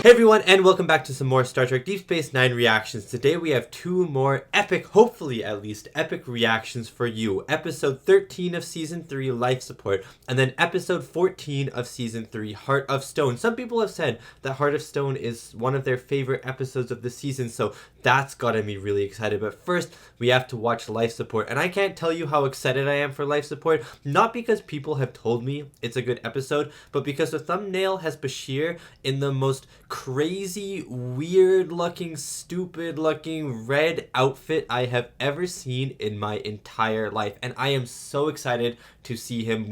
Hey everyone, and welcome back to some more Star Trek Deep Space Nine reactions. Today we have two more epic, hopefully at least, epic reactions for you. Episode 13 of Season 3, Life Support, and then Episode 14 of Season 3, Heart of Stone. Some people have said that Heart of Stone is one of their favorite episodes of the season, so that's gotten me really excited. But first, we have to watch Life Support, and I can't tell you how excited I am for Life Support, not because people have told me it's a good episode, but because the thumbnail has Bashir in the most crazy, weird looking, stupid looking red outfit I have ever seen in my entire life, and I am so excited to see him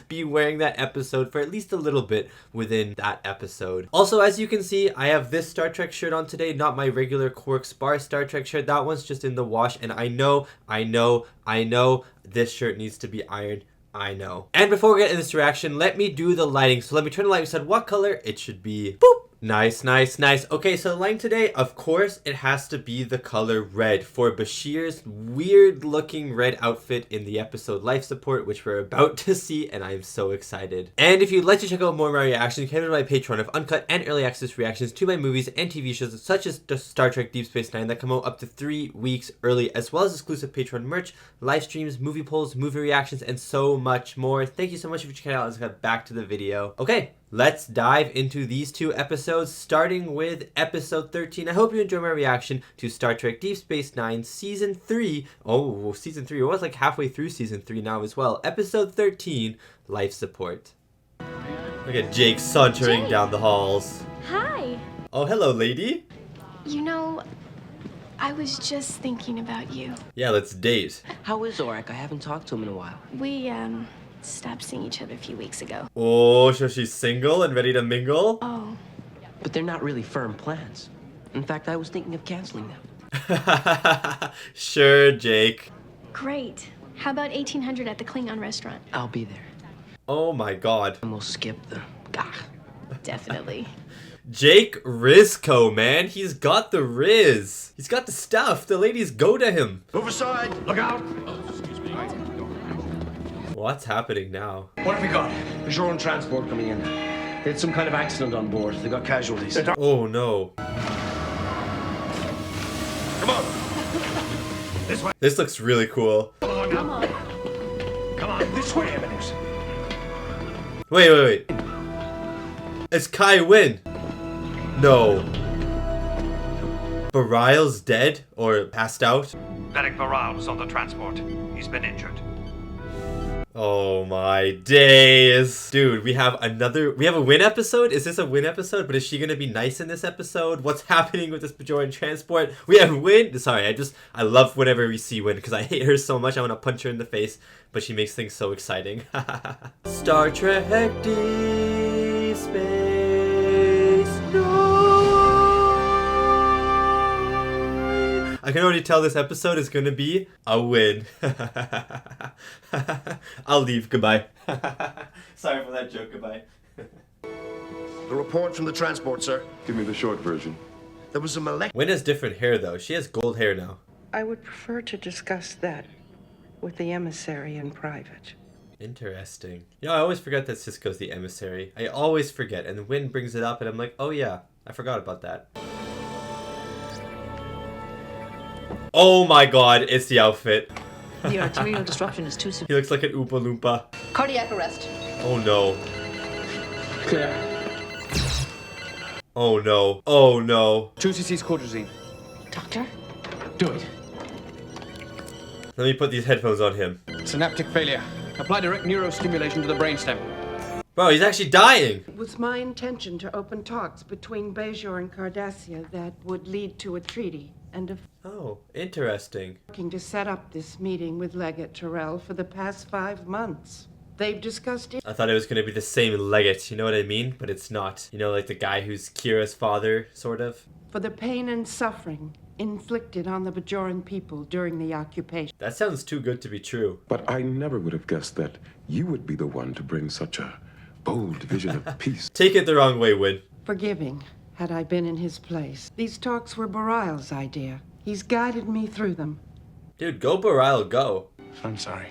be wearing that episode for at least a little bit within that episode. Also, as you can see, I have this Star Trek shirt on today, not my regular Quark's Bar Star Trek shirt. That one's just in the wash, and I know this shirt needs to be ironed. I know. And before we get into this reaction, let me do the lighting. So let me turn the light. We said what color? It should be boop. Nice, nice, nice. Okay, so the lighting today, of course, it has to be the color red for Bashir's weird looking red outfit in the episode Life Support, which we're about to see, and I'm so excited. And if you'd like to check out more of my reactions, you can head to my Patreon of uncut and early access reactions to my movies and TV shows such as Star Trek Deep Space Nine that come out up to 3 weeks early, as well as exclusive Patreon merch, live streams, movie polls, movie reactions, and so much more. Thank you so much for checking it out. Let's get back to the video. Okay. Let's dive into these two episodes, starting with episode 13. I hope you enjoy my reaction to Star Trek Deep Space Nine Season 3. Oh, Season 3. It was like halfway through Season 3 now as well. Episode 13, Life Support. Look at Jake sauntering down the halls. Hi. Oh, hello, lady. You know, I was just thinking about you. Yeah, let's date. How is Orik? I haven't talked to him in a while. We, stopped seeing each other a few weeks ago. Oh, so she's single and ready to mingle? Oh. But they're not really firm plans. In fact, I was thinking of canceling them. Sure, Jake. Great. How about 1800 at the Klingon restaurant? I'll be there. Oh my god. And we'll skip the gah. Definitely. Jake Rizco, man. He's got the riz. He's got the stuff. The ladies go to him. Move aside. Look out. What's happening now? What have we got? There's your own transport coming in. They had some kind of accident on board. They got casualties. Oh no. Come on. This way. This looks really cool. Come on. Come on. This way, Eminence. Wait. It's Kai Wynn. No. Bareilles dead or passed out? Derek Baral was on the transport. He's been injured. Oh my days. Dude, we have a Wynn episode? Is this a Wynn episode? But is she gonna be nice in this episode? What's happening with this Bajoran transport? We have Wynn. Sorry, I love whenever we see Wynn because I hate her so much. I want to punch her in the face, but she makes things so exciting. Star Trek Deep Space Nine. I can already tell this episode is gonna be a win. I'll leave. Goodbye. Sorry for that joke. Goodbye. The report from the transport, sir. Give me the short version. There was a molecular... Wynn has different hair, though. She has gold hair now. I would prefer to discuss that with the emissary in private. Interesting. You know, I always forget that Sisko's the emissary. I always forget. And Wynn brings it up, and I'm like, oh yeah, I forgot about that. Oh my god, it's the outfit. The arterial disruption is too severe. He looks like an Oompa Loompa. Cardiac arrest. Oh no. Clear. Oh no. Oh no. 2 cc's codrazine. Doctor? Do it. Let me put these headphones on him. Synaptic failure. Apply direct neurostimulation to the brainstem. Bro, he's actually dying. It was my intention to open talks between Bajor and Cardassia that would lead to a treaty and Oh, interesting. working to set up this meeting with Legate Terrell for the past 5 months. They've discussed it. I thought it was going to be the same Legate, you know what I mean? But it's not. You know, like the guy who's Kira's father, sort of. For the pain and suffering inflicted on the Bajoran people during the occupation. That sounds too good to be true. But I never would have guessed that you would be the one to bring such a bold vision of peace. Take it the wrong way, Wynn. Forgiving, had I been in his place. These talks were Bareilles' idea. He's guided me through them. Dude, go Bareil, go. I'm sorry.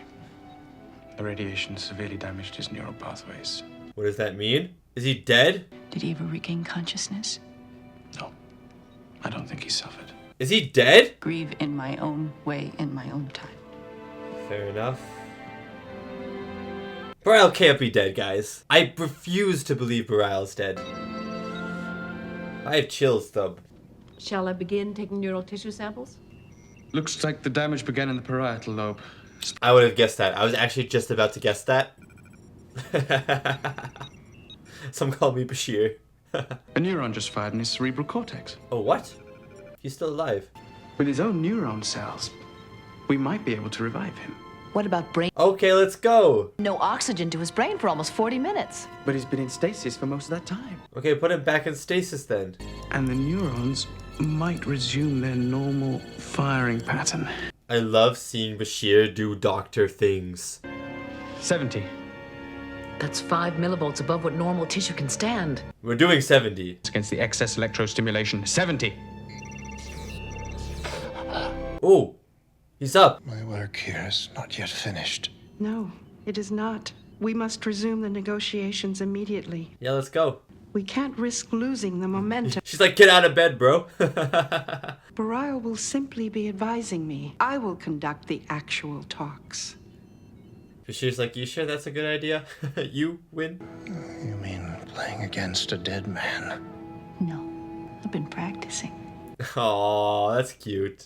The radiation severely damaged his neural pathways. What does that mean? Is he dead? Did he ever regain consciousness? No, I don't think he suffered. Is he dead? Grieve in my own way, in my own time. Fair enough. Barile can't be dead, guys. I refuse to believe Barile's dead. I have chills, though. Shall I begin taking neural tissue samples? Looks like the damage began in the parietal lobe. I would have guessed that. I was actually just about to guess that. Some call me Bashir. A neuron just fired in his cerebral cortex. Oh, what? He's still alive. With his own neuron cells, we might be able to revive him. What about brain? Okay, let's go. No oxygen to his brain for almost 40 minutes. But he's been in stasis for most of that time. Okay, put him back in stasis then. And the neurons might resume their normal firing pattern. I love seeing Bashir do doctor things. 70. That's 5 millivolts above what normal tissue can stand. We're doing 70. It's against the excess electrostimulation. 70. Oh, he's up. My work here is not yet finished. No, it is not. We must resume the negotiations immediately. Yeah, let's go. We can't risk losing the momentum. She's like, get out of bed, bro. Barile will simply be advising me. I will conduct the actual talks. Bashir's like, you sure that's a good idea? You win? You mean playing against a dead man? No, I've been practicing. Aw, that's cute.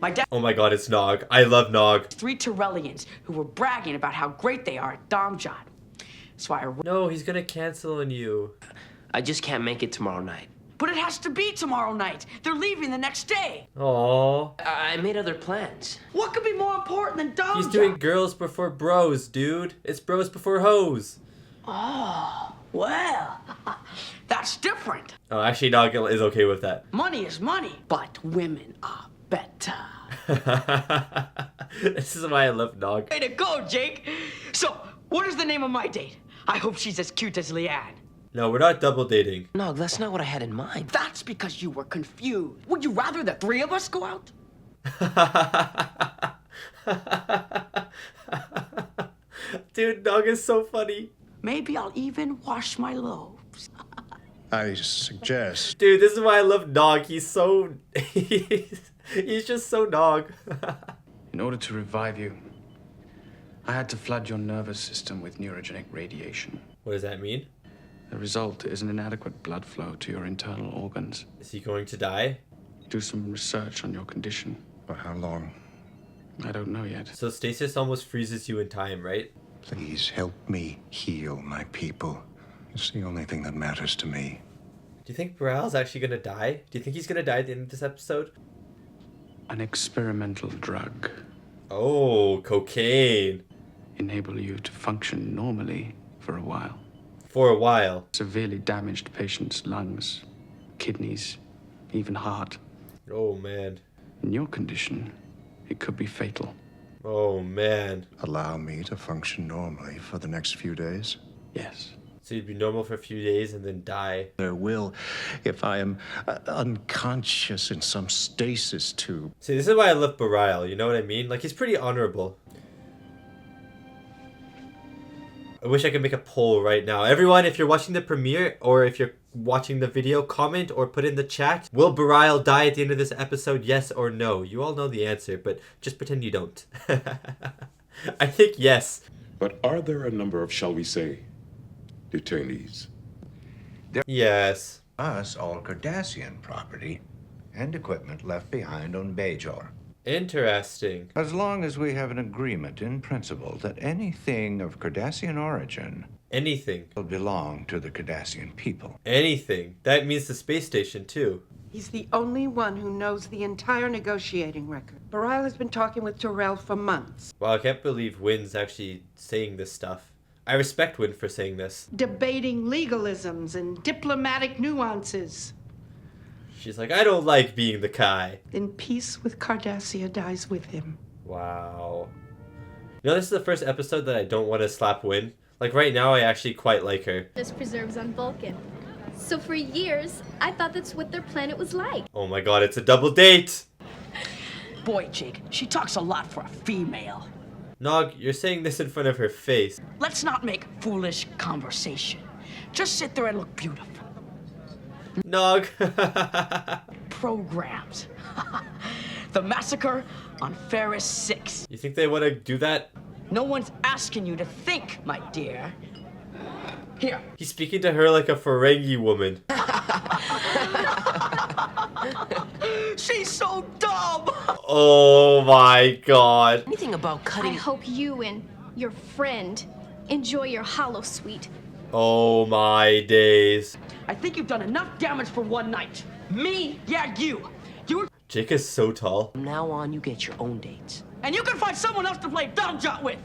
My dad. Oh my god, it's Nog. I love Nog. 3 Tyrellians who were bragging about how great they are at Domjot. So I. No, he's gonna cancel on you. I just can't make it tomorrow night. But it has to be tomorrow night. They're leaving the next day. Aww. I made other plans. What could be more important than Domjot? He's doing girls before bros, dude. It's bros before hoes. Oh, well, that's different. Oh, actually, Nog is okay with that. Money is money, but women are better. This is why I love Nog. Way to go, Jake. So, what is the name of my date? I hope she's as cute as Leanne. No, we're not double dating. No, that's not what I had in mind. That's because you were confused. Would you rather the 3 of us go out? Dude, Nog is so funny. Maybe I'll even wash my lobes. I suggest... Dude, this is why I love Nog. He's so... he's just so Nog. In order to revive you, I had to flood your nervous system with neurogenic radiation. What does that mean? The result is an inadequate blood flow to your internal organs. Is he going to die? Do some research on your condition. For how long? I don't know yet. So stasis almost freezes you in time, right? Please help me heal my people. It's the only thing that matters to me. Do you think Barile's actually gonna die? Do you think he's gonna die at the end of this episode? An experimental drug. Oh, cocaine. Enable you to function normally for a while. For a while. Severely damaged patients' lungs, kidneys, even heart. Oh, man. In your condition, it could be fatal. Oh, man. Allow me to function normally for the next few days? Yes. So you'd be normal for a few days and then die. There will, if I am unconscious in some stasis tube. See, this is why I love Barile, you know what I mean? Like, he's pretty honorable. I wish I could make a poll right now. Everyone, if you're watching the premiere or if you're watching the video, comment or put in the chat. Will Barile die at the end of this episode? Yes or no? You all know the answer, but just pretend you don't. I think yes. But are there a number of, shall we say, detainees? Yes. Us all Cardassian property and equipment left behind on Bajor. Interesting. As long as we have an agreement in principle that anything of Cardassian origin Anything. will belong to the Cardassian people. Anything. That means the space station, too. He's the only one who knows the entire negotiating record. Barile has been talking with Tyrell for months. Wow, I can't believe Wynn's actually saying this stuff. I respect Wynn for saying this. Debating legalisms and diplomatic nuances. She's like, I don't like being the Kai. Then peace with Cardassia dies with him. Wow. You know, this is the first episode that I don't want to slap Wynn. Like, right now, I actually quite like her. There's preserves on Vulcan. So for years, I thought that's what their planet was like. Oh my god, it's a double date! Boy, Jake, she talks a lot for a female. Nog, you're saying this in front of her face. Let's not make foolish conversation. Just sit there and look beautiful. Nog. Programs. The massacre on Ferris 6. You think they want to do that? No one's asking you to think, my dear. Here. He's speaking to her like a Ferengi woman. She's so dumb. Oh my god. Anything about I cutting. hope you and your friend enjoy your hollow suite. Oh my days. I think you've done enough damage for one night. Me? Yeah, you. Jake is so tall. From now on, you get your own dates. And you can find someone else to play Donald Jot with.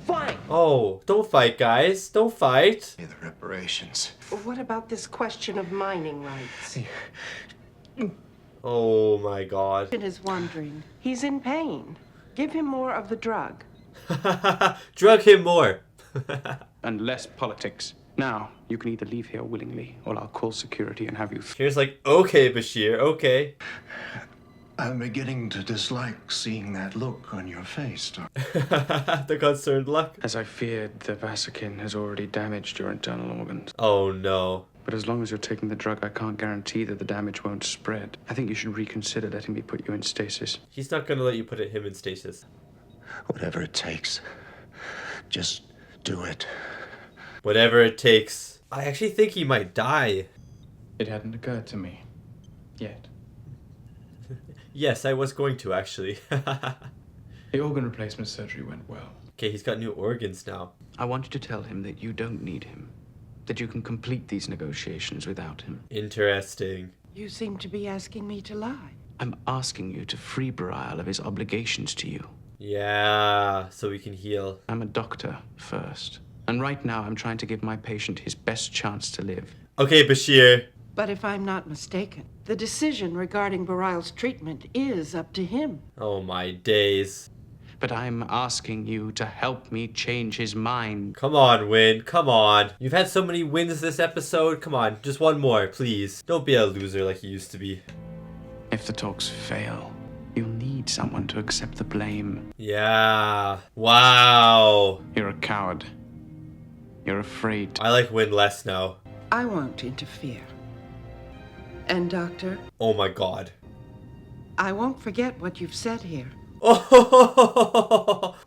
Fine. Oh, don't fight, guys. Don't fight. The reparations. What about this question of mining rights? Oh my god. Is wondering. He's in pain. Give him more of the drug. Drug him more. And less politics. Now, you can either leave here willingly, or I'll call security and have you... Here's like, okay, Bashir, okay. I'm beginning to dislike seeing that look on your face, Doctor. The concerned look. As I feared, the Vasikin has already damaged your internal organs. Oh no. But as long as you're taking the drug, I can't guarantee that the damage won't spread. I think you should reconsider letting me put you in stasis. He's not gonna let you put him in stasis. Whatever it takes. Just do it. Whatever it takes. I actually think he might die. It hadn't occurred to me. Yet. Yes, I was going to actually. The organ replacement surgery went well. Okay, he's got new organs now. I want you to tell him that you don't need him. That you can complete these negotiations without him. Interesting. You seem to be asking me to lie. I'm asking you to free Belial of his obligations to you. Yeah, so we can heal. I'm a doctor first. And right now I'm trying to give my patient his best chance to live. Okay, Bashir. But if I'm not mistaken, the decision regarding Belial's treatment is up to him. Oh my days. But I'm asking you to help me change his mind. Come on, Win. Come on. You've had so many wins this episode. Come on, just one more, please. Don't be a loser like you used to be. If the talks fail, you'll need someone to accept the blame. Yeah. Wow. You're a coward. You're afraid. I like Win less now. I won't interfere. And, Doctor? Oh my god. I won't forget what you've said here. Oh,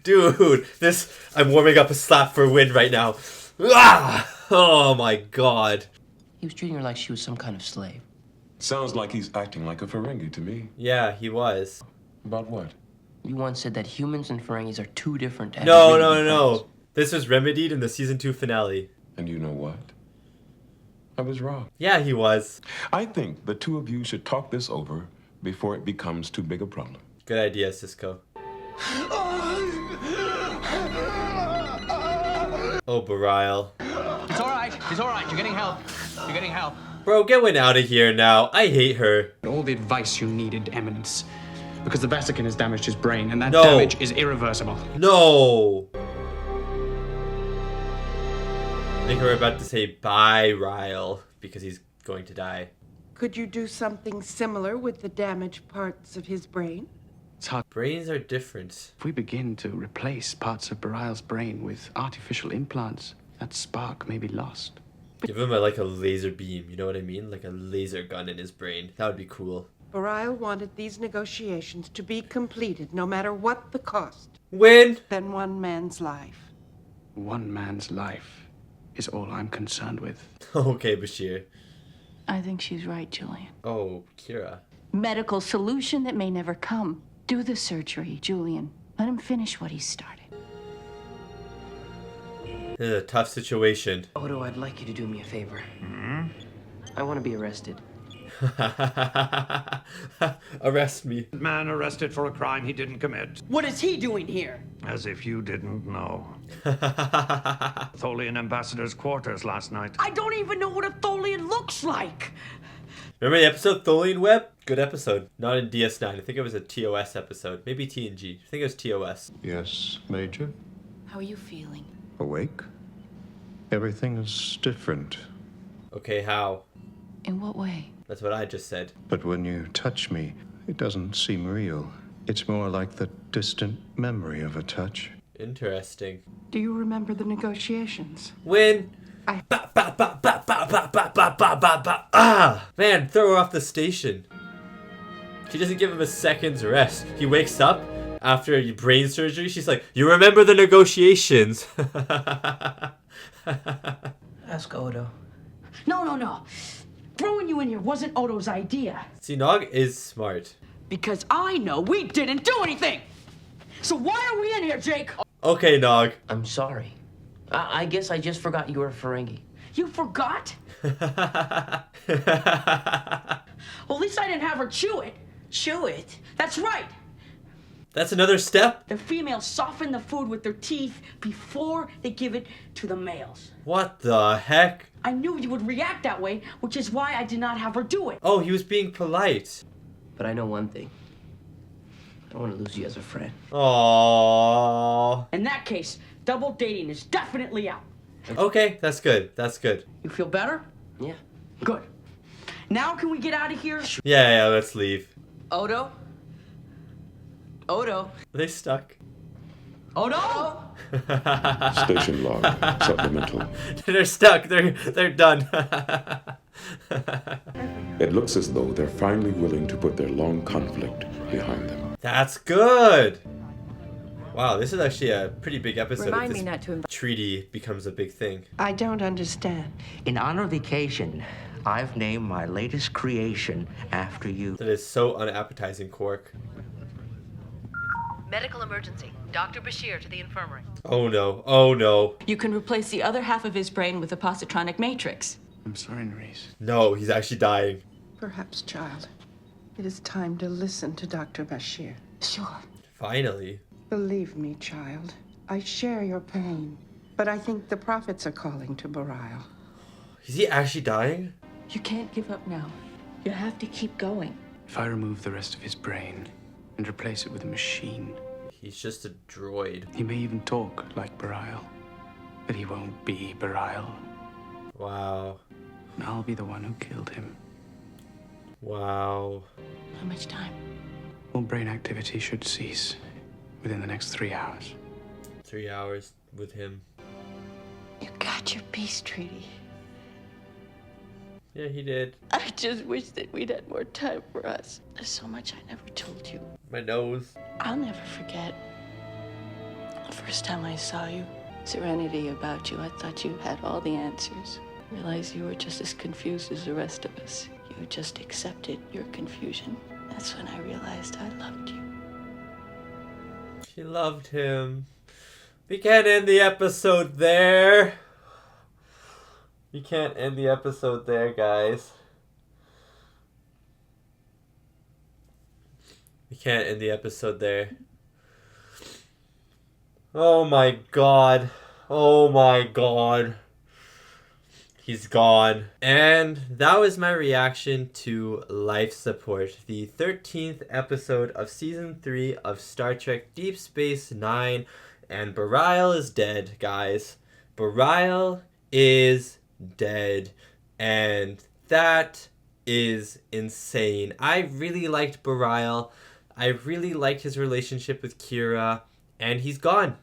dude, I'm warming up a slap for Win right now. Ah! Oh my god. He was treating her like she was some kind of slave. Sounds like he's acting like a Ferengi to me. Yeah, he was. About what? You once said that humans and Ferengis are two different... No. This was remedied in the season 2 finale. And you know what? I was wrong. Yeah, he was. I think the two of you should talk this over before it becomes too big a problem. Good idea, Cisco. Oh, Belial. It's all right. It's all right. You're getting help. You're getting help. Bro, get Win out of here now. I hate her. All the advice you needed, Eminence. Because the Vasikin has damaged his brain, and that No. damage is irreversible. No. I think we're about to say bye, Ryle, because he's going to die. Could you do something similar with the damaged parts of his brain? It's hard. Brains are different. If we begin to replace parts of Belial's brain with artificial implants, that spark may be lost. Give him like a laser beam, you know what I mean? Like a laser gun in his brain. That would be cool. Belial wanted these negotiations to be completed, no matter what the cost. Win! Than one man's life. One man's life is all I'm concerned with. Okay, Bashir. I think she's right, Julian. Oh, Kira. Medical solution that may never come. Do the surgery, Julian. Let him finish what he started. This is a tough situation. Odo, I'd like you to do me a favor. I want to be arrested. Arrest me. Man arrested for a crime he didn't commit. What is he doing here? As if you didn't know. Tholian ambassador's quarters last night. I don't even know what a Tholian looks like. Remember the episode Tholian Web? Good episode. Not in DS9. I think it was a TOS episode. Maybe TNG. I think it was TOS. Yes, Major? How are you feeling? Awake? Everything is different. Okay, how? In what way? That's what I just said. But when you touch me, it doesn't seem real. It's more like the distant memory of a touch. Interesting. Do you remember the negotiations? When... Ah! Man, throw her off the station. She doesn't give him a second's rest. He wakes up after brain surgery. She's like, you remember the negotiations. Ask Odo. No. Throwing you in here wasn't Odo's idea. See, Nog is smart. Because I know we didn't do anything. So why are we in here, Jake? Okay, Nog. I'm sorry. I guess I just forgot you were a Ferengi. You forgot? Well, at least I didn't have her chew it. Chew it? That's right. That's another step? The females soften the food with their teeth before they give it to the males. What the heck? I knew you would react that way, which is why I did not have her do it. Oh, he was being polite. But I know one thing. I don't want to lose you as a friend. Aww. In that case, double dating is definitely out. Okay, that's good. That's good. You feel better? Yeah. Good. Now can we get out of here? Yeah, let's leave. Odo? Are they stuck? Odo? Station log, supplemental. They're stuck. They're done. It looks as though they're finally willing to put their long conflict behind them. That's good. Wow, this is actually a pretty big episode. Remind if me this not to treaty becomes a big thing. I don't understand. In honor of the occasion, I've named my latest creation after you. That is so unappetizing, Quark. Medical emergency. Dr. Bashir to the infirmary. Oh no. Oh no. You can replace the other half of his brain with a positronic matrix. I'm sorry, Nerys. No, he's actually dying. Perhaps, child, it is time to listen to Dr. Bashir. Sure. Finally. Believe me, child, I share your pain, but I think the prophets are calling to Belial. Is he actually dying? You can't give up now. You have to keep going. If I remove the rest of his brain and replace it with a machine... He's just a droid. He may even talk like Belial, but he won't be Belial. Wow. And I'll be the one who killed him. Wow. How much time? All brain activity should cease within the next 3 hours. 3 hours with him. You got your peace treaty. Yeah, he did. I just wish that we'd had more time for us. There's so much I never told you. My nose. I'll never forget the first time I saw you. Serenity about you. I thought you had all the answers. Realized you were just as confused as the rest of us. You just accepted your confusion. That's when I realized I loved you. She loved him. We can't end the episode there. We can't end the episode there, guys. We can't end the episode there. Oh my god. Oh my god. He's gone. And that was my reaction to Life Support, the 13th episode of Season 3 of Star Trek Deep Space Nine. And Belial is dead, guys. Belial is dead. And that is insane. I really liked Belial. I really liked his relationship with Kira. And he's gone.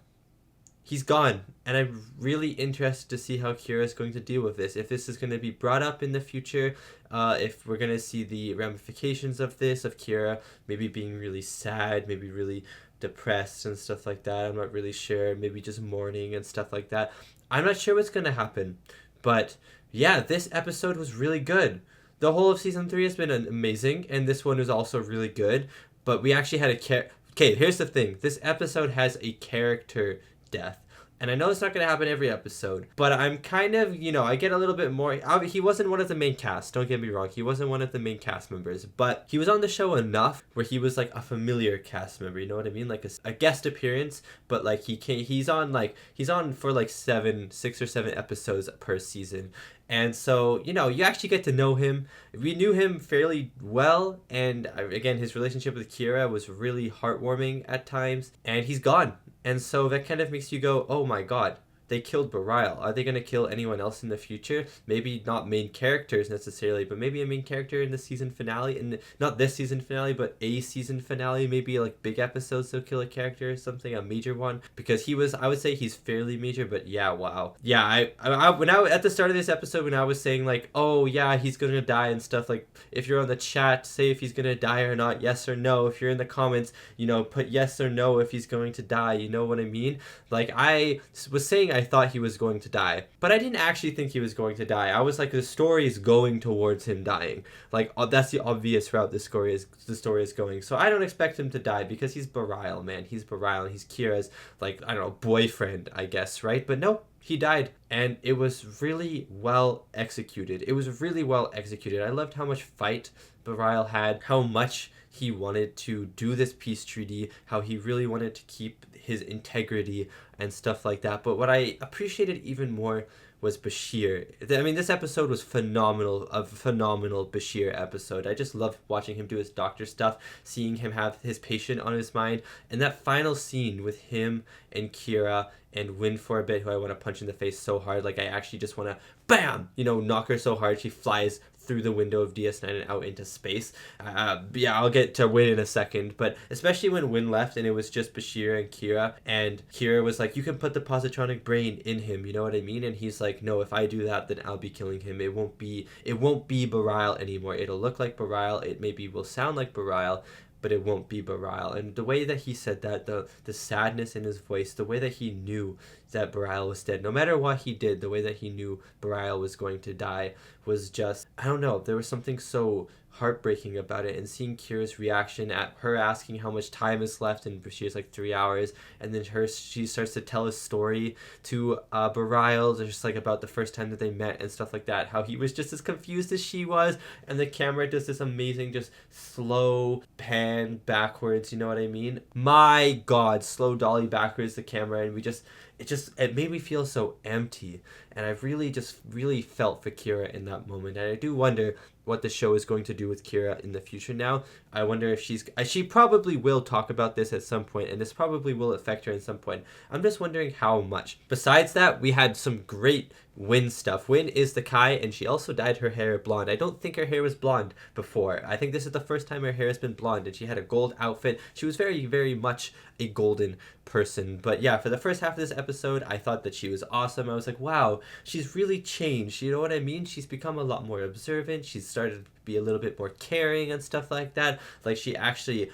He's gone. And I'm really interested to see how Kira is going to deal with this. If this is going to be brought up in the future. If we're going to see the ramifications of this. Of Kira maybe being really sad. Maybe really depressed and stuff like that. I'm not really sure. Maybe just mourning and stuff like that. I'm not sure what's going to happen. But yeah, this episode was really good. The whole of Season 3 has been amazing. And this one was also really good. But we actually had a Okay, here's the thing. This episode has a character death. And I know it's not going to happen every episode, but I'm kind of, I get a little bit more. He wasn't one of the main cast, don't get me wrong. He wasn't one of the main cast members, but he was on the show enough where he was like a familiar cast member, you know what I mean? Like a guest appearance, but like he's on for like 6 or 7 episodes per season. And so, you actually get to know him. We knew him fairly well. And again, his relationship with Kira was really heartwarming at times. And he's gone. And so that kind of makes you go, oh my god, they killed Belial. Are they going to kill anyone else in the future? Maybe not main characters necessarily, but maybe a main character in the season finale, and not this season finale, but a season finale, maybe like big episodes they'll kill a character or something, a major one, because I would say he's fairly major, but yeah, wow. Yeah, at the start of this episode, when I was saying like, oh yeah, he's going to die and stuff, like if you're on the chat, say if he's going to die or not, yes or no. If you're in the comments, you know, put yes or no if he's going to die, you know what I mean? Like, I was saying I thought he was going to die, but I didn't actually think he was going to die. I was like, the story is going towards him dying. Like, that's the obvious route the story is going. So I don't expect him to die because he's Belial, man. He's Belial. He's Kira's, like, I don't know, boyfriend, I guess, right? But no, he died, and it was really well executed. It was really well executed. I loved how much fight Belial had, how much he wanted to do this peace treaty, how he really wanted to keep his integrity and stuff like that. But what I appreciated even more was Bashir. I mean, this episode was phenomenal, a phenomenal Bashir episode. I just loved watching him do his doctor stuff, seeing him have his patient on his mind, and that final scene with him and Kira and Win for a bit, who I want to punch in the face so hard, like I actually just want to, bam, you know, knock her so hard she flies through the window of DS9 and out into space. Yeah, I'll get to Win in a second, but especially when Win left and it was just Bashir and Kira was like, you can put the positronic brain in him, you know what I mean? And he's like, no, if I do that, then I'll be killing him. It won't be Belial anymore. It'll look like Belial, it maybe will sound like Belial, but it won't be Belial. And the way that he said that, the sadness in his voice, the way that he knew that Belial was dead, no matter what he did, the way that he knew Belial was going to die was just, I don't know, there was something so heartbreaking about it. And seeing Kira's reaction at her asking how much time is left, and Bashir's like 3 hours, and then she starts to tell a story to Belial, just like about the first time that they met and stuff like that, how he was just as confused as she was, and the camera does this amazing just slow pan backwards, you know what I mean? My god, slow dolly backwards the camera, and it made me feel so empty, and I really felt for Kira in that moment. And I do wonder what the show is going to do with Kira in the future now. I wonder if she probably will talk about this at some point, and this probably will affect her at some point. I'm just wondering how much. Besides that, we had some great Win stuff. Win is the Kai, and she also dyed her hair blonde. I don't think her hair was blonde before. I think this is the first time her hair has been blonde, and she had a gold outfit. She was very, very much a golden person. But yeah, for the first half of this episode, I thought that she was awesome. I was like, wow, she's really changed. You know what I mean? She's become a lot more observant. She's started to be a little bit more caring and stuff like that. Like, she actually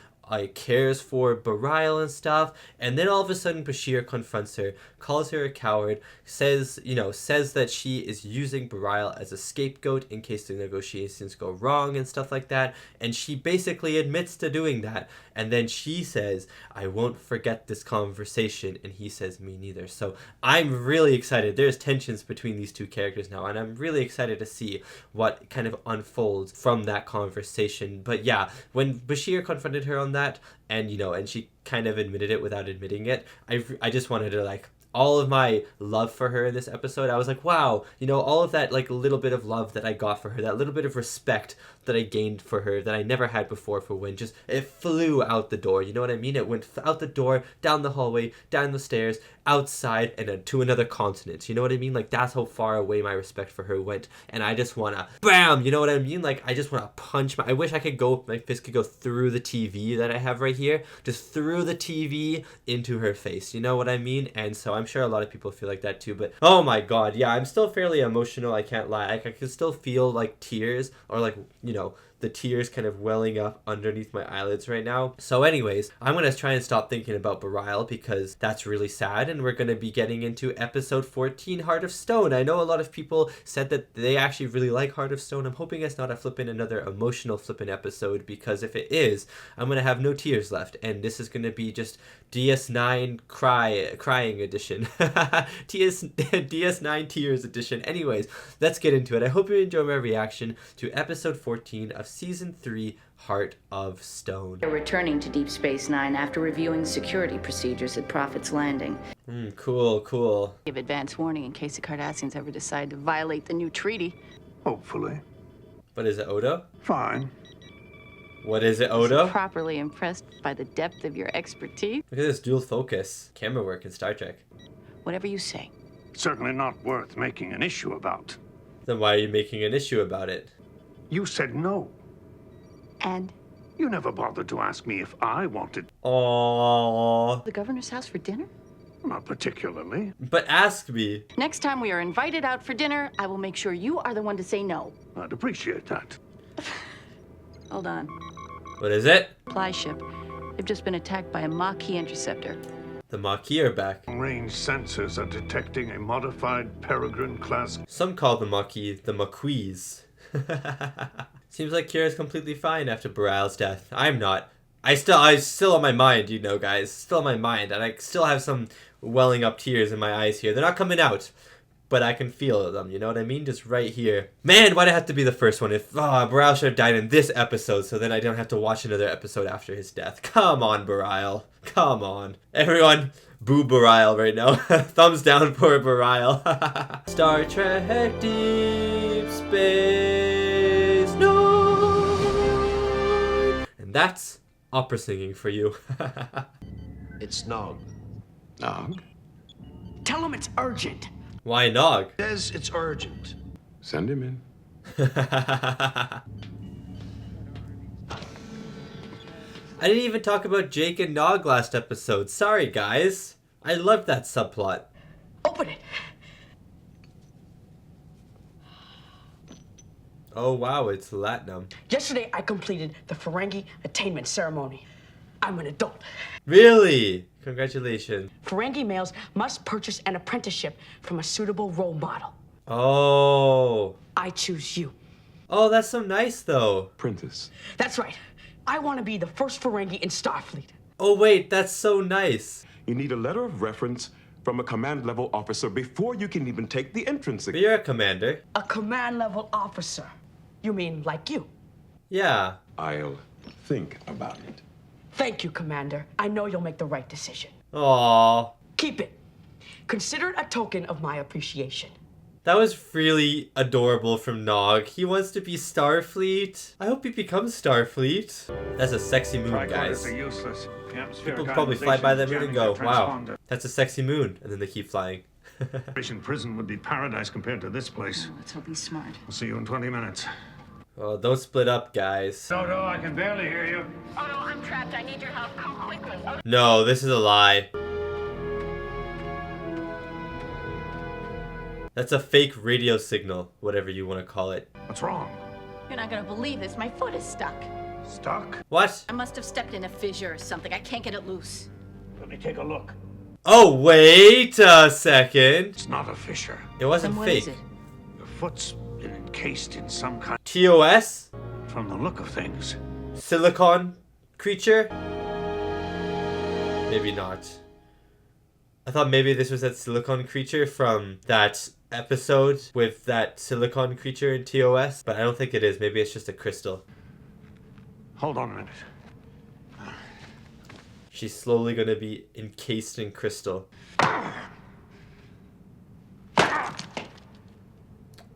cares for Belial and stuff. And then all of a sudden Bashir confronts her, calls her a coward, says that she is using Belial as a scapegoat in case the negotiations go wrong and stuff like that. And she basically admits to doing that. And then she says, I won't forget this conversation. And he says, me neither. So I'm really excited. There's tensions between these two characters now, and I'm really excited to see what kind of unfolds from that conversation. But yeah, when Bashir confronted her on that, and and she kind of admitted it without admitting it, I just wanted to, like, all of my love for her in this episode, I was like, wow, all of that, like, little bit of love that I got for her, that little bit of respect that I gained for her that I never had before for Win, just, it flew out the door, you know what I mean? It went out the door, down the hallway, down the stairs, outside, and then to another continent, you know what I mean? Like, that's how far away my respect for her went, and I just wanna, bam, you know what I mean? Like, I just wanna punch I wish my fist could go through the TV that I have right here, just through the TV into her face, you know what I mean? And so I'm sure a lot of people feel like that too, but oh my god, yeah, I'm still fairly emotional, I can't lie. I can still feel, like, tears, or, like, the tears kind of welling up underneath my eyelids right now. So anyways, I'm going to try and stop thinking about Belial because that's really sad, and we're going to be getting into episode 14, Heart of Stone. I know a lot of people said that they actually really like Heart of Stone. I'm hoping it's not another emotional flippin' episode, because if it is, I'm going to have no tears left, and this is going to be just DS9 crying edition. DS9 tears edition. Anyways, let's get into it. I hope you enjoy my reaction to episode 14 of season 3, Heart of Stone. They're returning to Deep Space Nine after reviewing security procedures at Prophet's Landing. Cool. Give advance warning in case the Cardassians ever decide to violate the new treaty. Hopefully. But is it Odo? Fine. What is it, Odo? Properly impressed by the depth of your expertise. Look at this dual focus camera work in Star Trek. Whatever you say. Certainly not worth making an issue about. Then why are you making an issue about it? You said no. And? You never bothered to ask me if I wanted. Aww. The governor's house for dinner? Not particularly. But ask me. Next time we are invited out for dinner, I will make sure you are the one to say no. I'd appreciate that. Hold on. What is it? Supply ship. They've just been attacked by a Maquis interceptor. The Maquis are back. Range sensors are detecting a modified Peregrine class. Some call the Maquis the Maquis. Seems like Kira's completely fine after Barail's death. I'm not. I still on my mind, you know, guys. Still on my mind, and I still have some welling up tears in my eyes here. They're not coming out, but I can feel them, you know what I mean? Just right here. Man, why'd it have to be the first one? If Barail should have died in this episode, so then I don't have to watch another episode after his death. Come on, Barail. Come on. Everyone, boo Barail right now. Thumbs down for Barail. Star Trek Deep Space Nine. And that's opera singing for you. It's Nog. Nog? Tell him it's urgent. Why Nog? Says it's urgent. Send him in. I didn't even talk about Jake and Nog last episode. Sorry, guys. I loved that subplot. Open it. Oh, wow, it's Latinum. Yesterday, I completed the Ferengi attainment ceremony. I'm an adult. Really? Congratulations. Ferengi males must purchase an apprenticeship from a suitable role model. Oh. I choose you. Oh, that's so nice, though. Prentice. That's right. I want to be the first Ferengi in Starfleet. Oh, wait, that's so nice. You need a letter of reference from a command level officer before you can even take the entrance But exam. you're a commander. A command level officer. You mean like you? Yeah. I'll think about it. Thank you, Commander. I know you'll make the right decision. Aww. Keep it. Consider it a token of my appreciation. That was really adorable from Nog. He wants to be Starfleet. I hope he becomes Starfleet. That's a sexy moon, guys. Are useless. The atmospheric People probably fly by that moon and go, jamming their wow, transponder. that's a sexy moon. And then they keep flying. Prison would be paradise compared to this place. Let's hope he's smart. I'll see you in 20 minutes. Oh, don't split up, guys. Dodo, I can barely hear you. Oh no, I'm trapped. I need your help. Come quickly. No, this is a lie. That's a fake radio signal, whatever you want to call it. What's wrong? You're not gonna believe this. My foot is stuck. Stuck? What? I must have stepped in a fissure or something. I can't get it loose. Let me take a look. Oh, wait a second. It's not a fissure. It wasn't Then what fake. is it? Your foot's been encased in some kind. TOS? From the look of things. Silicon creature? Maybe not. I thought maybe this was that silicon creature from that episode with that silicon creature in TOS, but I don't think it is. Maybe it's just a crystal. Hold on a minute. She's slowly gonna be encased in crystal.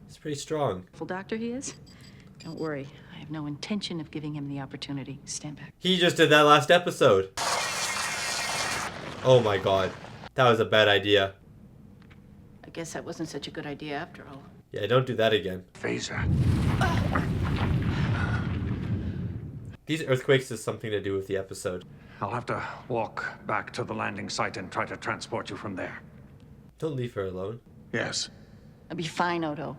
It's pretty strong. Full doctor he is? Don't worry. I have no intention of giving him the opportunity. Stand back. He just did that last episode. Oh my god. That was a bad idea. I guess that wasn't such a good idea after all. Yeah, don't do that again. Phaser. These earthquakes is something to do with the episode. I'll have to walk back to the landing site and try to transport you from there. Don't leave her alone. Yes. I'll be fine, Odo.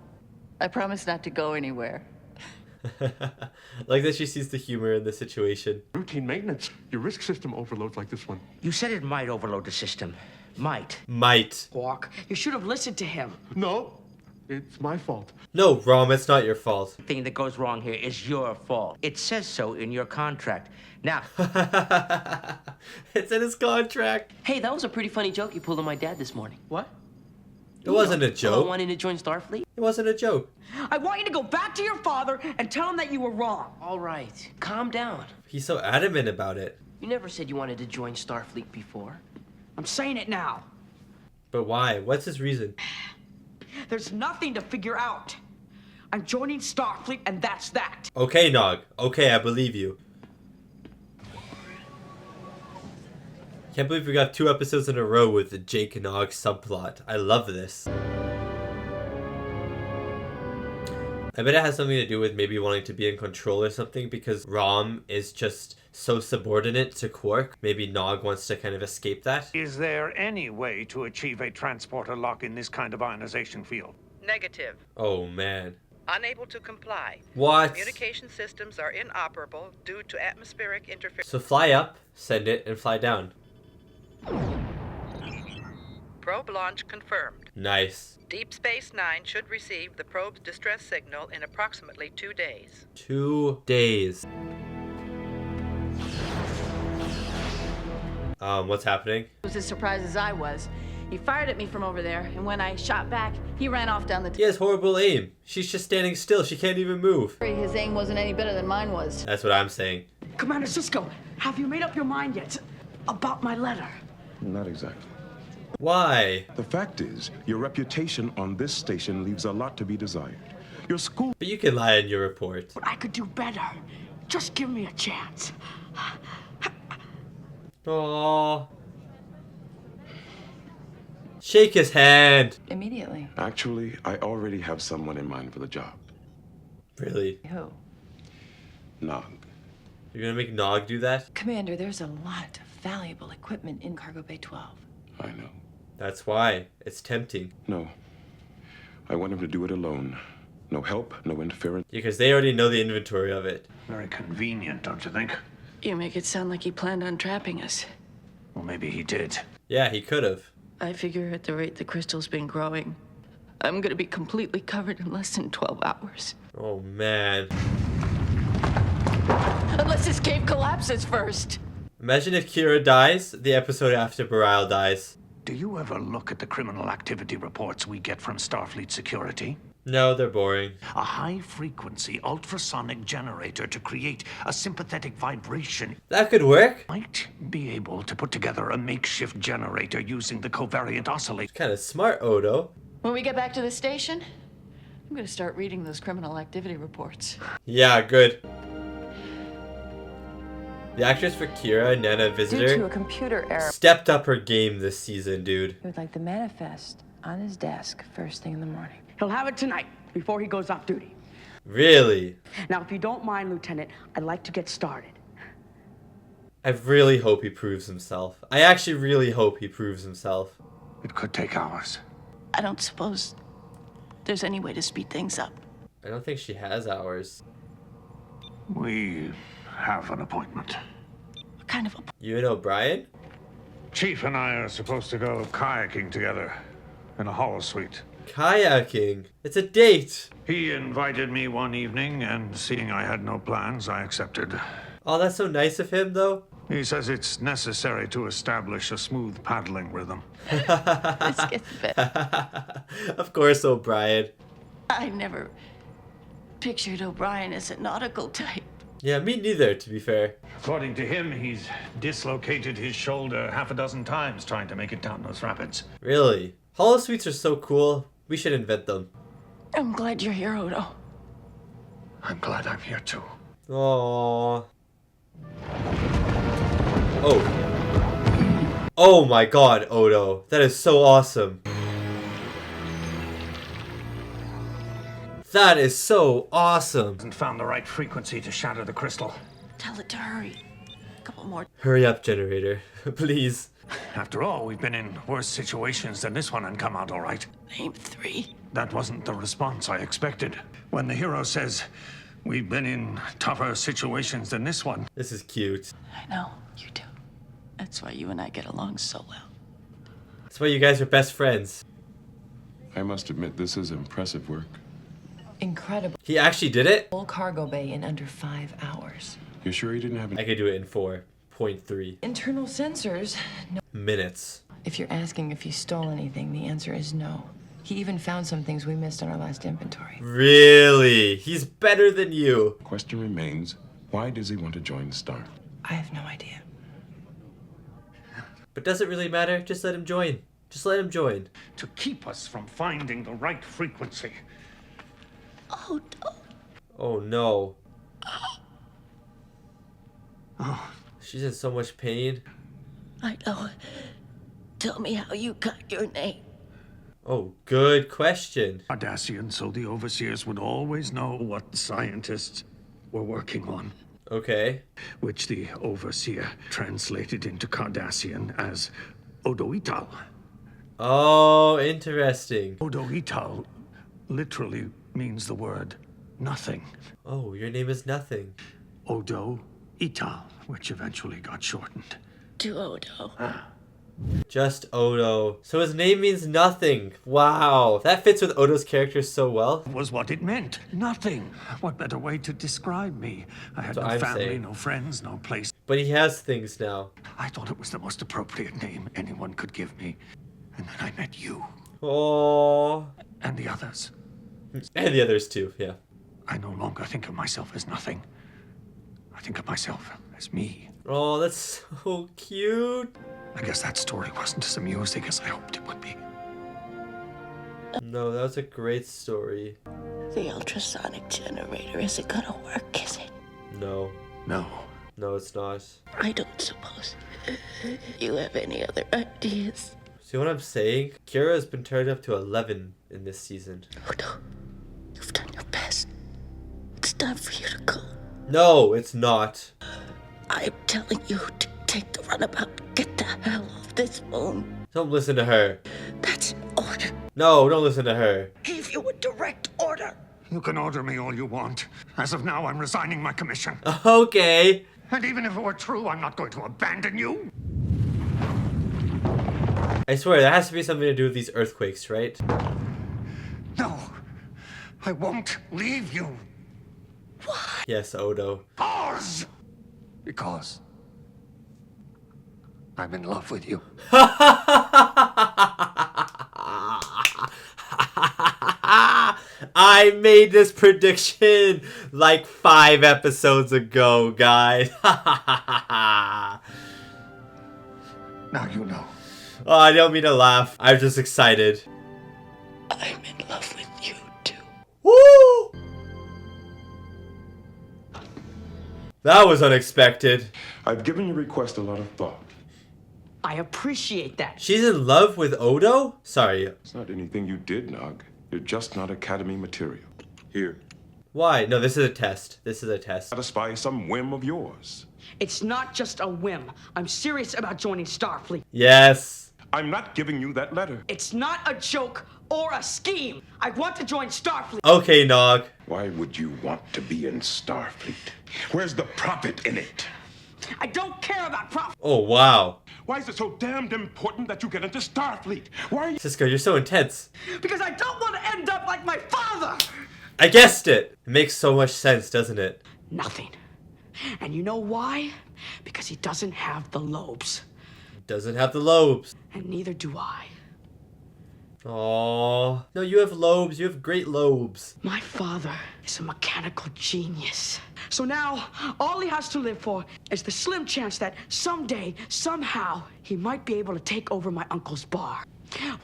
I promise not to go anywhere. Like that she sees the humor in the situation. Routine maintenance. Your risk system overloads like this one. You said it might overload the system. Might. Might. Walk. You should have listened to him. No, it's my fault. No, Rom, it's not your fault. The thing that goes wrong here is your fault. It says so in your contract. Now, It's in his contract. Hey, that was a pretty funny joke you pulled on my dad this morning. What? It wasn't a About joke. wanting to join Starfleet? It wasn't a joke. I want you to go back to your father and tell him that you were wrong. All right, calm down. He's so adamant about it. You never said you wanted to join Starfleet before. I'm saying it now. But why? What's his reason? There's nothing to figure out. I'm joining Starfleet, and that's that. Okay, Nog. Okay, I believe you. Can't believe we got 2 episodes in a row with the Jake and Nog subplot. I love this. I bet it has something to do with maybe wanting to be in control or something, because Rom is just so subordinate to Quark. Maybe Nog wants to kind of escape that. Is there any way to achieve a transporter lock in this kind of ionization field? Negative. Oh man. Unable to comply. What? Communication systems are inoperable due to atmospheric interference. So fly up, send it, and fly down. Probe launch confirmed. Nice. Deep Space Nine should receive the probe's distress signal in approximately 2 days. 2 days. What's happening? He was as surprised as I was. He fired at me from over there, and when I shot back, he ran off down the... He has horrible aim. She's just standing still. She can't even move. His aim wasn't any better than mine was. That's what I'm saying. Commander Sisko, have you made up your mind yet about my letter? Not exactly. Why? The fact is, your reputation on this station leaves a lot to be desired. Your school... But you can lie in your report. But I could do better. Just give me a chance. Aww. Shake his hand. Immediately. Actually, I already have someone in mind for the job. Really? Who? Nog. You're gonna make Nog do that? Commander, there's a lot of valuable equipment in Cargo Bay 12. I know. That's why. It's tempting. No. I want him to do it alone. No help, no interference. Because they already know the inventory of it. Very convenient, don't you think? You make it sound like he planned on trapping us. Well, maybe he did. Yeah, he could have. I figure at the rate the crystal's been growing, I'm gonna be completely covered in less than 12 hours. Oh, man. Unless this cave collapses first. Imagine if Kira dies the episode after Bareil dies. Do you ever look at the criminal activity reports we get from Starfleet Security? No, they're boring. A high-frequency ultrasonic generator to create a sympathetic vibration. That could work. Might be able to put together a makeshift generator using the covariant oscillator. Kind of smart, Odo. When we get back to the station, I'm gonna start reading those criminal activity reports. Yeah, good. The actress for Kira, Nana Visitor, Due to a computer error, stepped up her game this season, dude. he would like the manifest on his desk first thing in the morning. He'll have it tonight, before he goes off duty. Really? Now, if you don't mind, Lieutenant, I'd like to get started. I really hope he proves himself. I actually really hope he proves himself. It could take hours. I don't suppose there's any way to speed things up. I don't think she has hours. We have an appointment. What kind of appointment? You and O'Brien? Chief and I are supposed to go kayaking together in a holosuite. Kayaking? It's a date! He invited me one evening, and seeing I had no plans, I accepted. Oh, that's so nice of him, though. He says it's necessary to establish a smooth paddling rhythm. This gets better. Of course, O'Brien. I never pictured O'Brien as a nautical type. Yeah, me neither, to be fair. According to him, he's dislocated his shoulder half a dozen times trying to make it down those rapids. Really? Holosuites are so cool. We should invent them. I'm glad you're here, Odo. I'm glad I'm here too. Aww. Oh. Oh my god, Odo. That is so awesome. That is so awesome. Hasn't found the right frequency to shatter the crystal. Tell it to hurry. A couple more. Hurry up, generator. Please. After all, we've been in worse situations than this one and come out all right. Name 3. That wasn't the response I expected. When the hero says, we've been in tougher situations than this one. This is cute. I know, you do. That's why you and I get along so well. That's why you guys are best friends. I must admit, this is impressive work. Incredible. He actually did it? Full cargo bay in under 5 hours. You sure he didn't have I could do it in 4.3 Internal sensors. No. minutes. If you're asking if he stole anything, the answer is no. He even found some things we missed on our last inventory. Really? He's better than you. Question remains, why does he want to join Star? I have no idea. But does it really matter? Just let him join. Just let him join. To keep us from finding the right frequency. Oh, no. Oh no. Oh. She's in so much pain. I know. Tell me how you got your name. Oh, good question. Cardassian, so the overseers would always know what the scientists were working on. Okay. Which the overseer translated into Cardassian as Odoital. Oh, interesting. Odoital literally means the word nothing. Oh, your name is nothing. Odo Ital, which eventually got shortened to Odo. Just Odo. So his name means nothing. Wow. That fits with Odo's character so well. Was what it meant. Nothing. What better way to describe me? I had no family, no friends, no place. But he has things now. I thought it was the most appropriate name anyone could give me. And then I met you. Oh. And the others. And the others too, yeah. I no longer think of myself as nothing. I think of myself as me. Oh, that's so cute. I guess that story wasn't as amusing as I hoped it would be. No, that was a great story. The ultrasonic generator isn't gonna work, is it? No. No. No, it's not. I don't suppose you have any other ideas. See what I'm saying? Kira has been turned up to 11 in this season. Oh no. You've done your best. It's time for you to go. No, it's not. I'm telling you to take the runabout. Get the hell off this moon. Don't listen to her. That's an order. No, don't listen to her. Give you a direct order. You can order me all you want. As of now, I'm resigning my commission. Okay. And even if it were true, I'm not going to abandon you. I swear, that has to be something to do with these earthquakes, right? No. I won't leave you. Why? Yes, Odo. Because I'm in love with you. I made this prediction like 5 episodes ago, guys. Now you know. Oh, I don't mean to laugh. I'm just excited. I'm in love with you too. Woo! That was unexpected. I've given your request a lot of thought. I appreciate that. She's in love with Odo? Sorry. It's not anything you did, Nog. You're just not Academy material. Here. Why? No, this is a test. This is a test. Satisfy some whim of yours. It's not just a whim. I'm serious about joining Starfleet. Yes. I'm not giving you that letter. It's not a joke or a scheme. I want to join Starfleet. Okay, Nog. Why would you want to be in Starfleet? Where's the profit in it? I don't care about profit. Oh, wow. Why is it so damned important that you get into Starfleet? Why are you... Cisco, you're so intense. Because I don't want to end up like my father. I guessed it. It makes so much sense, doesn't it? Nothing. And you know why? Because he doesn't have the lobes. Doesn't have the lobes. And neither do I. Aww. No, you have lobes. You have great lobes. My father is a mechanical genius. So now, all he has to live for is the slim chance that someday, somehow, he might be able to take over my uncle's bar.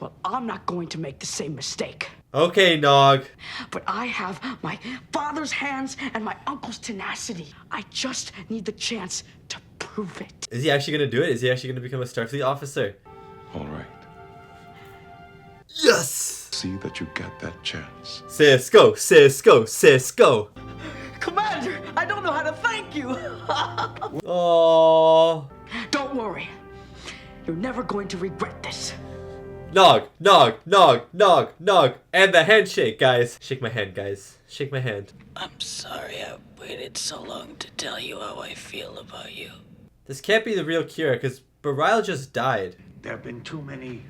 Well, I'm not going to make the same mistake. Okay, Nog. But I have my father's hands and my uncle's tenacity. I just need the chance to prove it. Is he actually going to do it? Is he actually going to become a Starfleet officer? All right. Yes! See that you get that chance. Cisco, Cisco, Cisco. Commander, I don't know how to thank you. Aww. Don't worry. You're never going to regret this. Nog, Nog, Nog, Nog, Nog. And the handshake, guys. Shake my hand, guys. Shake my hand. I'm sorry I waited so long to tell you how I feel about you. This can't be the real Kira, because Bareil just died. There have been too many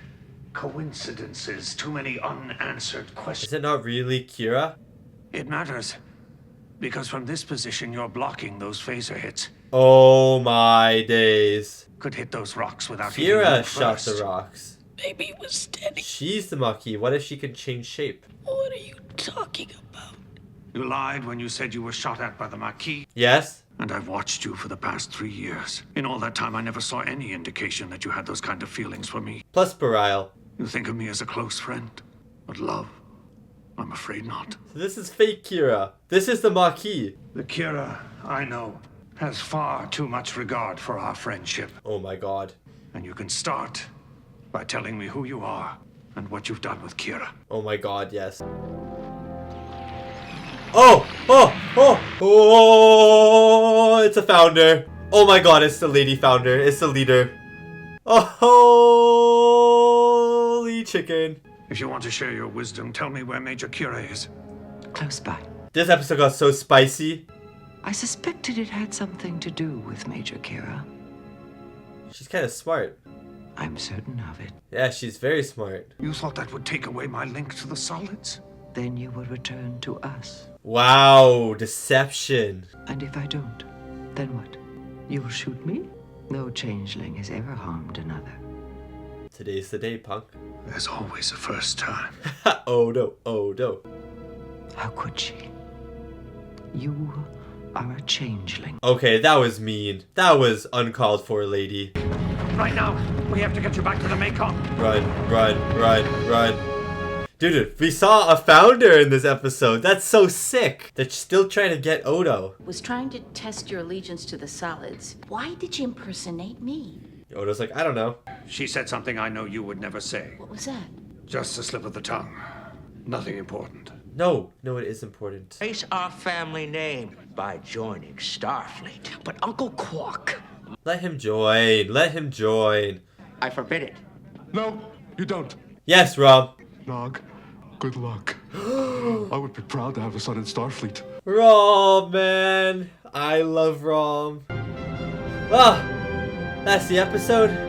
coincidences, too many unanswered questions. Is it not really Kira? It matters. Because from this position, you're blocking those phaser hits. Oh my days. Could hit those rocks without hitting them Kira first. shot the rocks. Maybe it was steady. She's the Maquis. What if she can change shape? What are you talking about? You lied when you said you were shot at by the Maquis. Yes? And I've watched you for the past 3 years. In all that time, I never saw any indication that you had those kind of feelings for me. Plus Bareil. You think of me as a close friend, but love, I'm afraid not. So this is fake Kira. This is the Maquis. The Kira I know has far too much regard for our friendship. Oh my god. And you can start by telling me who you are and what you've done with Kira. Oh my god, yes. Oh! Oh! Oh! Oh! It's a founder. Oh my god, it's the lady founder. It's the leader. Oh, holy chicken. If you want to share your wisdom, tell me where Major Kira is. Close by. This episode got so spicy. I suspected it had something to do with Major Kira. She's kind of smart. I'm certain of it. Yeah, she's very smart. You thought that would take away my link to the solids? Then you would return to us. Wow, deception. And if I don't, then what? You'll shoot me? No changeling has ever harmed another. Today's the day, punk. There's always a first time. Oh no, oh no. How could she? You are a changeling. Okay, that was mean. That was uncalled for, lady. Right now, we have to get you back to the Mekong. Run, run, run, run. Dude, we saw a founder in this episode. That's so sick. They're still trying to get Odo. Was trying to test your allegiance to the solids. Why did you impersonate me? Odo's like, I don't know. She said something I know you would never say. What was that? Just a slip of the tongue. Nothing important. No, no, it is important. Trace our family name by joining Starfleet. But Uncle Quark. Let him join. Let him join. I forbid it. No, you don't. Yes, Rob. Nog, good luck. I would be proud to have a son in Starfleet. Rom, man. I love Rom. Well, that's the episode.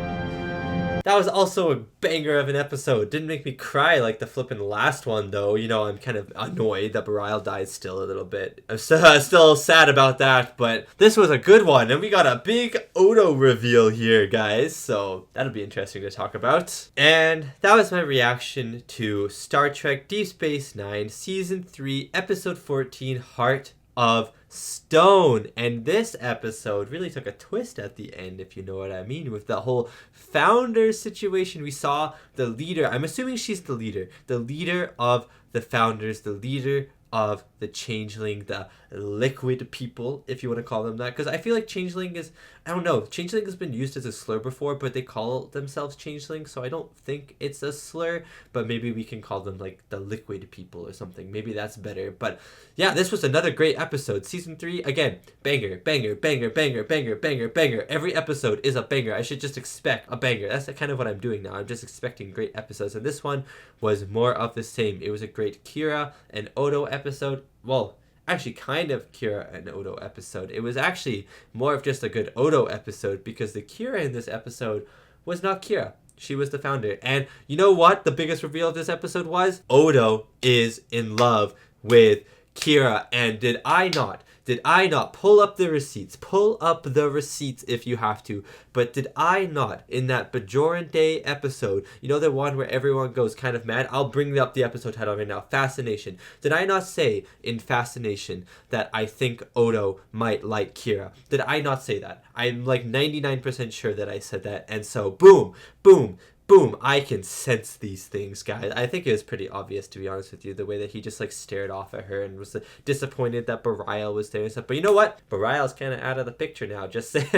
That was also a banger of an episode. Didn't make me cry like the flippin' last one, though. You know, I'm kind of annoyed that Bareil died still a little bit. I'm still sad about that, but this was a good one. And we got a big Odo reveal here, guys. So that'll be interesting to talk about. And that was my reaction to Star Trek Deep Space Nine, Season 3, Episode 14, Heart of Stone. And this episode really took a twist at the end, if you know what I mean, with the whole founder situation. We saw the leader, I'm assuming she's the leader of the founders, the leader of the changeling, the liquid people, if you want to call them that, because I feel like changeling is, I don't know, changeling has been used as a slur before, but they call themselves changeling, so I don't think it's a slur, but maybe we can call them like the liquid people or something. Maybe that's better. But yeah, this was another great episode. Season 3, again, banger, banger, banger, banger, banger, banger, banger. Every episode is a banger. I should just expect a banger. That's kind of what I'm doing now. I'm just expecting great episodes, and this one was more of the same. It was a great Kira and Odo episode. Well, actually kind of Kira and Odo episode. It was actually more of just a good Odo episode, because the Kira in this episode was not Kira. She was the founder. And you know what the biggest reveal of this episode was? Odo is in love with Kira. And did I not pull up the receipts? Pull up the receipts if you have to. But did I not, in that Bajoran Day episode, you know, the one where everyone goes kind of mad? I'll bring up the episode title right now. Fascination. Did I not say in Fascination that I think Odo might like Kira? Did I not say that? I'm like 99% sure that I said that. And so, boom, boom, boom, I can sense these things, guys. I think it was pretty obvious, to be honest with you, the way that he just like stared off at her and was disappointed that Bareil was there and stuff. But you know what? Bareil's kind of out of the picture now. Just say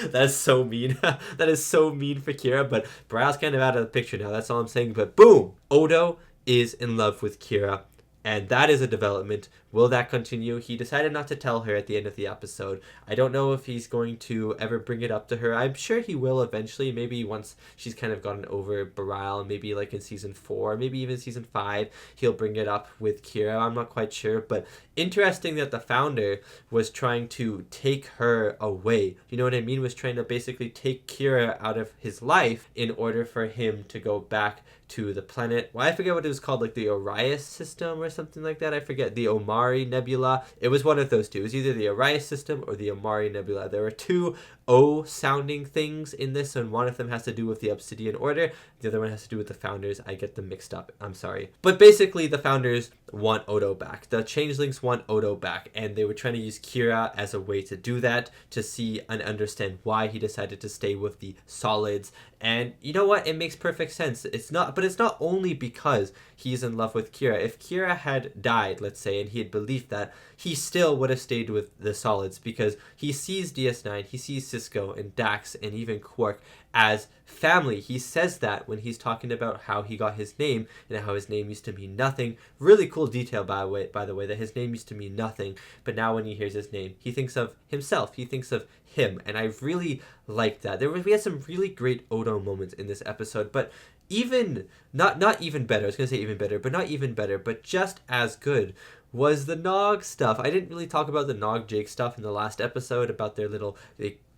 that's so mean. That is so mean for Kira, but Bareil's kind of out of the picture now. That's all I'm saying. But boom, Odo is in love with Kira. And that is a development. Will that continue? He decided not to tell her at the end of the episode. I don't know if he's going to ever bring it up to her. I'm sure he will eventually. Maybe once she's kind of gotten over Bareil. Maybe like in season 4. Maybe even season 5. He'll bring it up with Kira. I'm not quite sure. But interesting that the founder was trying to take her away. You know what I mean? Was trying to basically take Kira out of his life in order for him to go back to the planet. Well, I forget what it was called, like the Orius system or something like that. I forget. The Omari Nebula. It was one of those two. It was either the Orius system or the Omari Nebula. There were two O sounding things in this, and one of them has to do with the Obsidian Order. The other one has to do with the founders. I get them mixed up. I'm sorry. But basically, the founders want Odo back. The changelings want Odo back, and they were trying to use Kira as a way to do that, to see and understand why he decided to stay with the solids. And you know what? It makes perfect sense. It's not only because he's in love with Kira. If Kira had died, let's say, and he had believed that, he still would have stayed with the solids, because he sees DS9, he sees Cisco and Dax and even Quark as family. He says that when he's talking about how he got his name and how his name used to mean nothing. Really cool detail, by the way, that his name used to mean nothing, but now when he hears his name, he thinks of himself. He thinks of him, and I really liked that. We had some really great Odo moments in this episode, but even not even better. I was gonna say even better, but not even better, but just as good was the Nog stuff. I didn't really talk about the Nog Jake stuff in the last episode about their little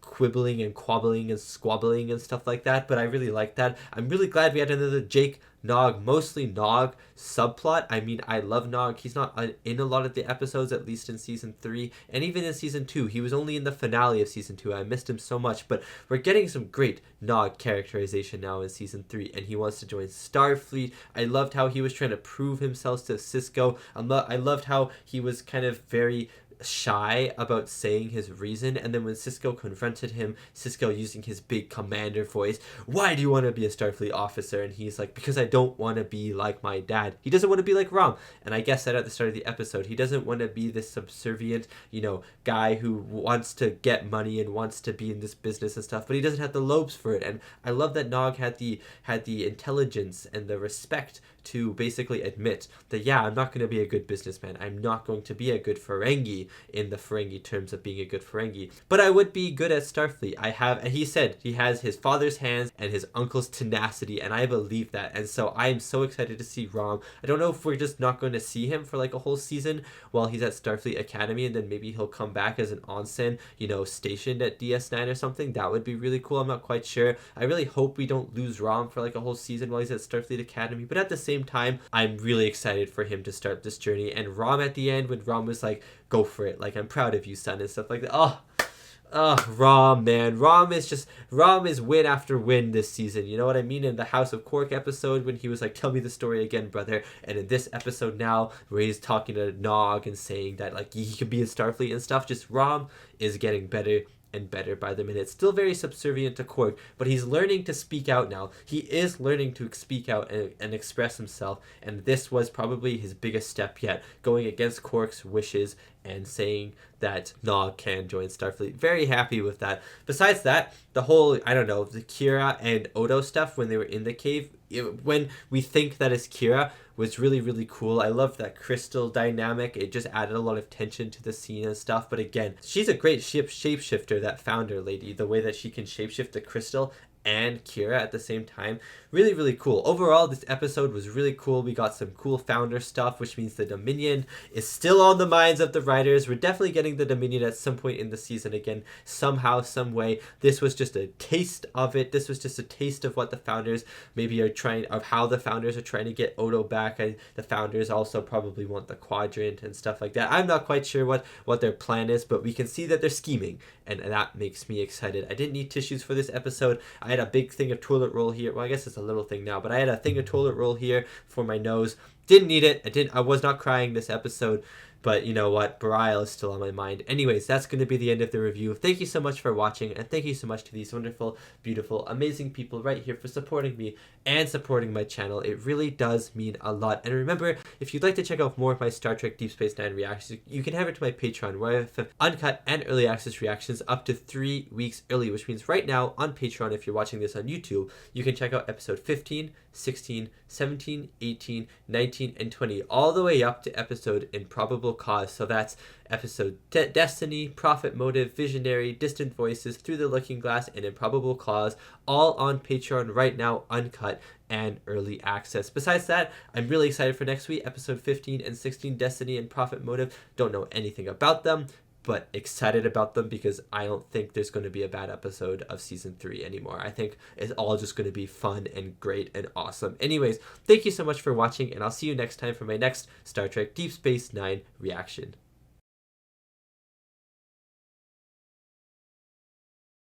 quibbling and quabbling and squabbling and stuff like that, but I really liked that. I'm really glad we had another Jake Nog, mostly Nog subplot. I mean, I love Nog. He's not in a lot of the episodes, at least in season 3, and even in season 2. He was only in the finale of season 2. I missed him so much, but we're getting some great Nog characterization now in season 3, and he wants to join Starfleet. I loved how he was trying to prove himself to Sisko. I loved how he was kind of very shy about saying his reason, and then when Sisko confronted him, Sisko using his big commander voice, why do you want to be a Starfleet officer? And he's like, because I don't want to be like my dad. He doesn't want to be like Rom. And I guess that at the start of the episode, he doesn't want to be this subservient, guy who wants to get money and wants to be in this business and stuff, but he doesn't have the lobes for it. And I love that Nog had the intelligence and the respect to basically admit that, yeah, I'm not going to be a good businessman. I'm not going to be a good Ferengi in the Ferengi terms of being a good Ferengi, but I would be good at Starfleet. And he said he has his father's hands and his uncle's tenacity, and I believe that. And so I am so excited to see Rom. I don't know if we're just not going to see him for like a whole season while he's at Starfleet Academy, and then maybe he'll come back as an onsen, stationed at DS9 or something. That would be really cool. I'm not quite sure. I really hope we don't lose Rom for like a whole season while he's at Starfleet Academy, but at the same time, I'm really excited for him to start this journey. And Rom at the end, when Rom was like, go for it, like, I'm proud of you, son, and stuff like that. Rom, man. Rom is win after win this season. You know what I mean? In the House of Quark episode, when he was like, tell me the story again, brother. And in this episode now, where he's talking to Nog and saying that like he could be in Starfleet and stuff, just Rom is getting better and better by the minute. Still very subservient to Quark, but he's learning to speak out now. He is learning to speak out and express himself, and this was probably his biggest step yet, going against Quark's wishes and saying that Nog can join Starfleet. Very happy with that. Besides that, the whole, the Kira and Odo stuff when they were in the cave, when we think that it's Kira, was really, really cool. I love that crystal dynamic. It just added a lot of tension to the scene and stuff. But again, she's a great shapeshifter, that founder lady. The way that she can shapeshift the crystal and Kira at the same time. Really, really cool. Overall, this episode was really cool. We got some cool founder stuff, which means the Dominion is still on the minds of the writers. We're definitely getting the Dominion at some point in the season again, somehow, some way. This was just a taste of it. This was just a taste of what the founders maybe are trying, of how the founders are trying to get Odo back. The founders also probably want the quadrant and stuff like that. I'm not quite sure what their plan is, but we can see that they're scheming, and that makes me excited. I didn't need tissues for this episode. I had a big thing of toilet roll here. Well, I guess it's a little thing now, but I had a thing of toilet roll here for my nose. Didn't need it. I was not crying this episode, but you know what? Burial is still on my mind. Anyways, that's going to be the end of the review. Thank you so much for watching, and thank you so much to these wonderful, beautiful, amazing people right here for supporting me and supporting my channel. It really does mean a lot. And remember, if you'd like to check out more of my Star Trek Deep Space Nine reactions, you can head over to my Patreon, where I have uncut and early access reactions up to 3 weeks early, which means right now on Patreon, if you're watching this on YouTube, you can check out episode 15, 16, 17, 18, 19, and 20, all the way up to episode Improbable Cause. So that's episode Destiny, Prophet Motive, Visionary, Distant Voices, Through the Looking Glass, and Improbable Cause, all on Patreon right now, uncut and early access. Besides that, I'm really excited for next week, episode 15 and 16, Destiny and Prophet Motive. Don't know anything about them, but excited about them because I don't think there's going to be a bad episode of season 3 anymore. I think it's all just going to be fun and great and awesome. Anyways, thank you so much for watching, and I'll see you next time for my next Star Trek Deep Space Nine reaction.